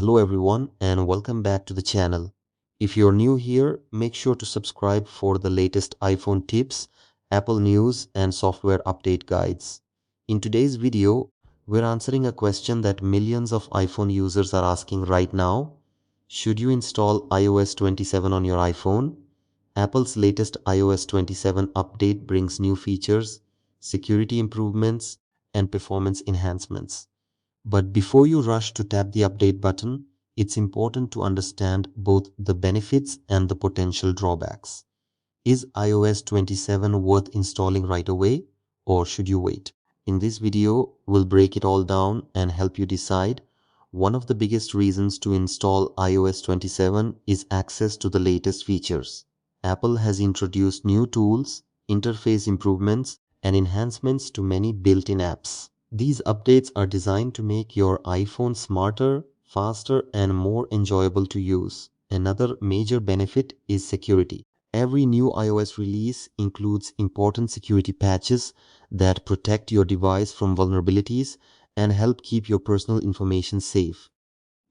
Hello everyone and welcome back to the channel. If you're new here, make sure to subscribe for the latest iPhone tips, Apple news and software update guides. In today's video, we're answering a question that millions of iPhone users are asking right now. Should you install iOS 27 on your iPhone? Apple's latest iOS 27 update brings new features, security improvements, and performance enhancements. But before you rush to tap the update button, it's important to understand both the benefits and the potential drawbacks. Is iOS 27 worth installing right away, or should you wait? In this video, we'll break it all down and help you decide. One of the biggest reasons to install iOS 27 is access to the latest features. Apple has introduced new tools, interface improvements, and enhancements to many built-in apps. These updates are designed to make your iPhone smarter, faster, and more enjoyable to use. Another major benefit is security. Every new iOS release includes important security patches that protect your device from vulnerabilities and help keep your personal information safe.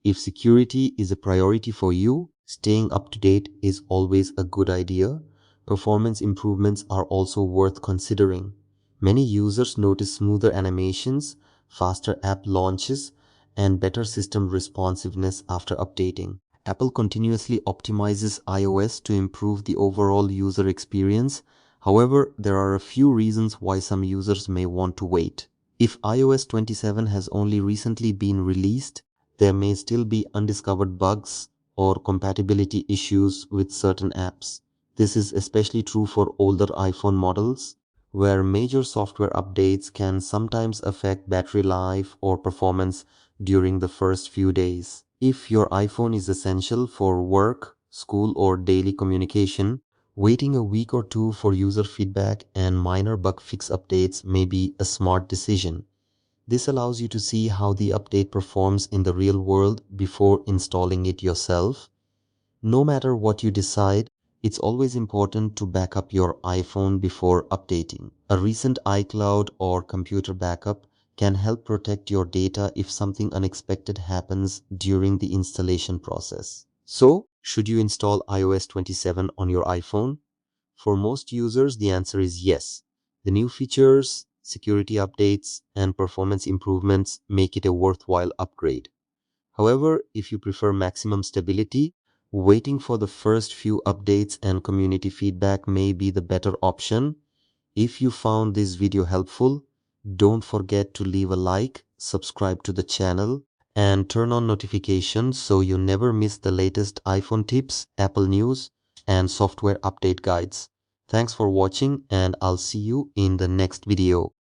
If security is a priority for you, staying up to date is always a good idea. Performance improvements are also worth considering. Many users notice smoother animations, faster app launches, and better system responsiveness after updating. Apple continuously optimizes iOS to improve the overall user experience. However, there are a few reasons why some users may want to wait. If iOS 27 has only recently been released, there may still be undiscovered bugs or compatibility issues with certain apps. This is especially true for older iPhone models, where major software updates can sometimes affect battery life or performance during the first few days. If your iPhone is essential for work, school, or daily communication, waiting a week or two for user feedback and minor bug fix updates may be a smart decision. This allows you to see how the update performs in the real world before installing it yourself. No matter what you decide, it's always important to back up your iPhone before updating. A recent iCloud or computer backup can help protect your data if something unexpected happens during the installation process. So, should you install iOS 27 on your iPhone? For most users, the answer is yes. The new features, security updates, and performance improvements make it a worthwhile upgrade. However, if you prefer maximum stability, waiting for the first few updates and community feedback may be the better option. If you found this video helpful, don't forget to leave a like, subscribe to the channel, and turn on notifications so you never miss the latest iPhone tips, Apple news, and software update guides. Thanks for watching, and I'll see you in the next video.